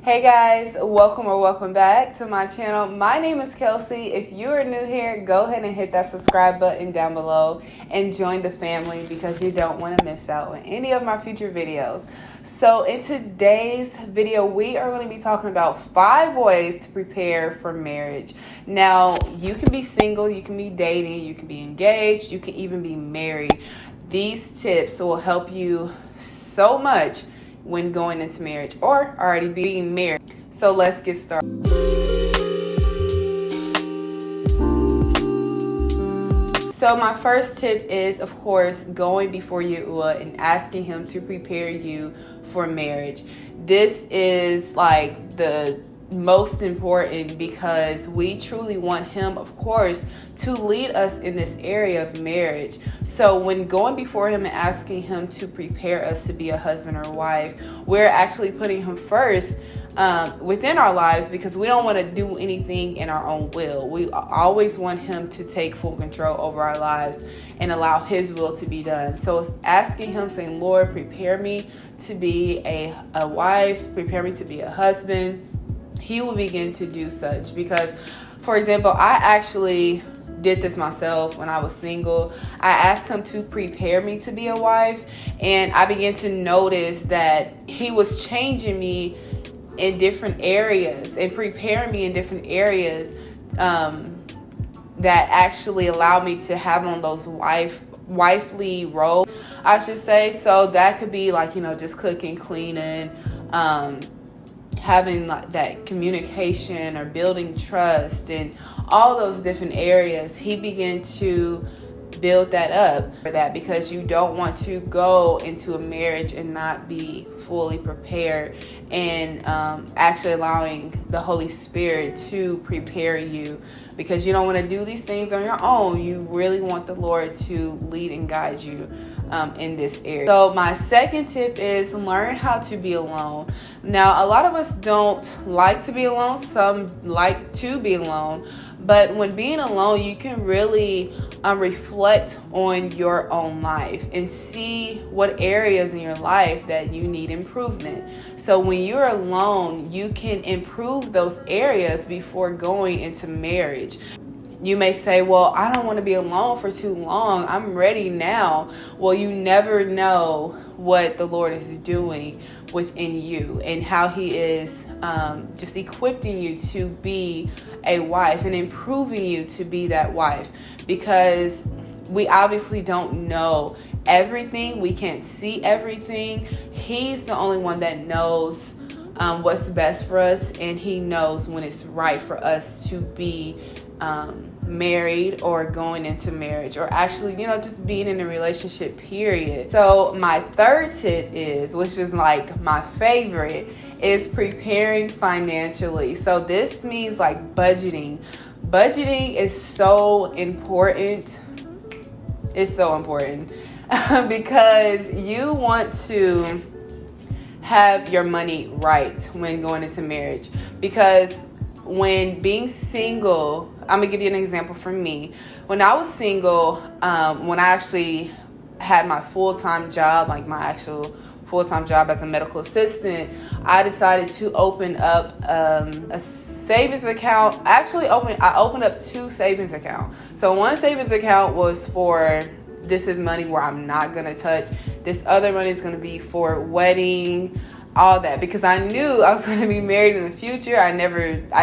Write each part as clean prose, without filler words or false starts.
Hey guys, welcome back to my channel. My name is Kelsey. If you are new here, go ahead and hit that subscribe button down below and join the family because you don't want to miss out on any of my future videos. So in today's video, we are going to be talking about 5 ways to prepare for marriage. Now, you can be single, you can be dating, you can be engaged, you can even be married. These tips will help you so much when going into marriage or already being married. So let's get started. So my first tip is, of course, going before Yahuwah and asking him to prepare you for marriage. This is like the most important because we truly want him, of course, to lead us in this area of marriage. So when going before him and asking him to prepare us to be a husband or wife, we're actually putting him first within our lives because we don't want to do anything in our own will. We always want him to take full control over our lives and allow his will to be done. So it's asking him, saying, Lord, prepare me to be a wife, prepare me to be a husband. He will begin to do such because, for example, I actually did this myself when I was single. I asked him to prepare me to be a wife, and I began to notice that he was changing me in different areas and preparing me in different areas that actually allowed me to have on those wifely roles, I should say. So that could be like, just cooking, cleaning, having like that communication or building trust and all those different areas. He began to build that up for that because you don't want to go into a marriage and not be fully prepared and actually allowing the Holy Spirit to prepare you because you don't want to do these things on your own. You really want the Lord to lead and guide you in this area. So my second tip is learn how to be alone. Now, a lot of us don't like to be alone. Some like to be alone. But when being alone, you can really reflect on your own life and see what areas in your life that you need improvement. So when you're alone, you can improve those areas before going into marriage. You may say, well, I don't want to be alone for too long. I'm ready now. Well, you never know what the Lord is doing within you and how he is just equipping you to be a wife and improving you to be that wife, because we obviously don't know everything. We can't see everything. He's the only one that knows what's best for us, and he knows when it's right for us to be married or going into marriage or actually, just being in a relationship, period. So my third tip is, which is like my favorite, is preparing financially. So this means like budgeting. Budgeting is so important. It's so important because you want to have your money right when going into marriage. Because when being single, I'm gonna give you an example from me. When I was single, when I actually had my full-time job, like my actual full-time job as a medical assistant, I decided to open up a savings account. I opened up 2 savings accounts. So one savings account was for, this is money where I'm not gonna touch. This other money is gonna be for wedding, all that, because I knew I was going to be married in the future. I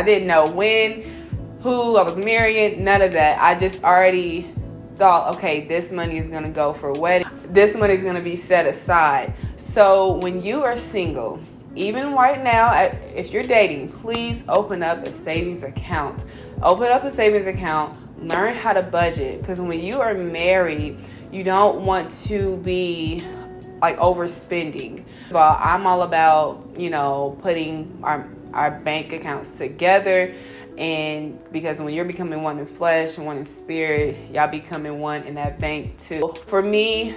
didn't know when, who I was marrying, none of that. I just already thought, okay, this money is going to go for a wedding. This money is going to be set aside. So when you are single, even right now, if you're dating, please open up a savings account. Open up a savings account. Learn how to budget, because when you are married, you don't want to be like overspending. Well, I'm all about, putting our bank accounts together, and because when you're becoming one in flesh and one in spirit, y'all becoming one in that bank too. For me,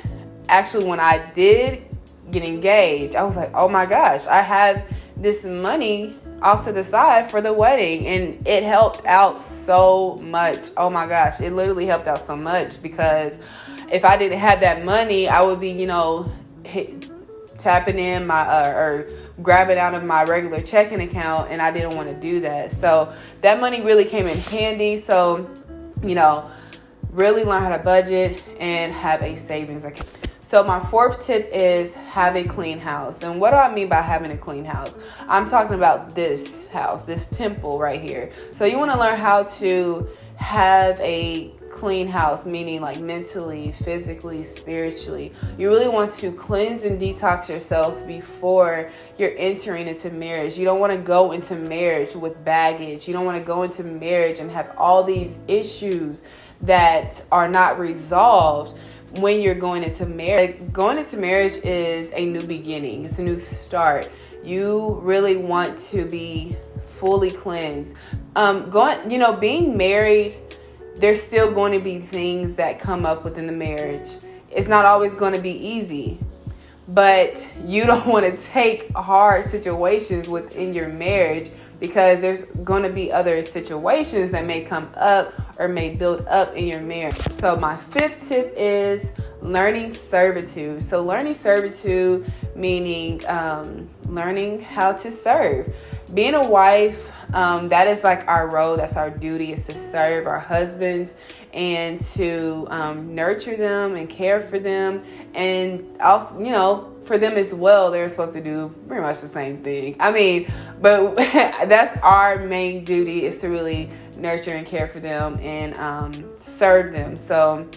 actually, when I did get engaged, I was like, oh my gosh, I have this money off to the side for the wedding, and it helped out so much. Oh my gosh, it literally helped out so much, because if I didn't have that money, I would be, tapping in my or grab it out of my regular checking account, and I didn't want to do that. So that money really came in handy. So, really learn how to budget and have a savings account. So my fourth tip is have a clean house. And what do I mean by having a clean house? I'm talking about this house, this temple right here. So you want to learn how to have a clean house, meaning like mentally, physically, spiritually. You really want to cleanse and detox yourself before you're entering into marriage. You don't want to go into marriage with baggage. You don't want to go into marriage and have all these issues that are not resolved. When you're going into marriage, going into marriage is a new beginning. It's a new start. You really want to be fully cleansed. Being married, there's still going to be things that come up within the marriage. It's not always going to be easy, but you don't want to take hard situations within your marriage, because there's going to be other situations that may come up or may build up in your marriage. So my fifth tip is learning servitude. So learning servitude, meaning learning how to serve. Being a wife, that is like our role. That's our duty, is to serve our husbands and to nurture them and care for them. And also, for them as well, they're supposed to do pretty much the same thing. But that's our main duty, is to really nurture and care for them and serve them. So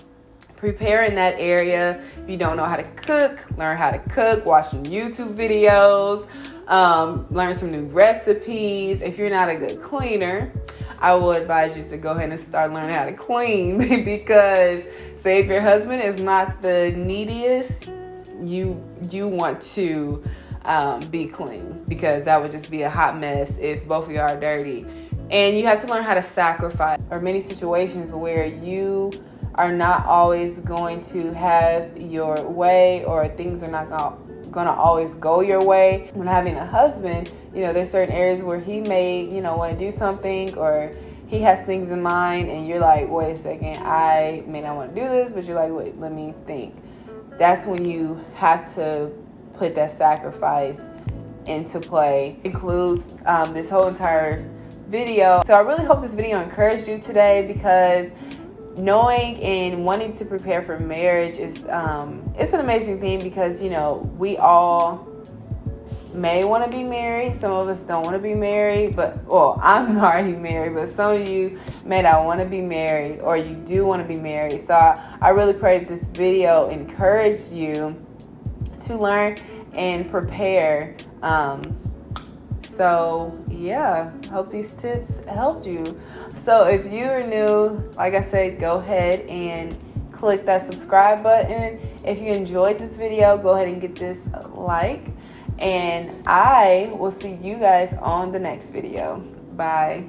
prepare in that area. If you don't know how to cook, learn how to cook, watch some YouTube videos, learn some new recipes. If you're not a good cleaner, I will advise you to go ahead and start learning how to clean, because say if your husband is not the neediest, you want to be clean, because that would just be a hot mess if both of you are dirty. And you have to learn how to sacrifice. There are many situations where you are not always going to have your way, or things are not going to always go your way. When having a husband, there's certain areas where he may, want to do something, or he has things in mind, and you're like, wait a second, I may not want to do this, but you're like, wait, let me think. That's when you have to put that sacrifice into play. It includes this whole entire video. So I really hope this video encouraged you today, because knowing and wanting to prepare for marriage is it's an amazing thing, because we all may want to be married. Some of us don't want to be married, I'm already married, but some of you may not want to be married, or you do want to be married. So I really pray that this video encouraged you to learn and prepare. Hope these tips helped you. So if you are new, like I said, go ahead and click that subscribe button. If you enjoyed this video, go ahead and get this a like. And I will see you guys on the next video. Bye.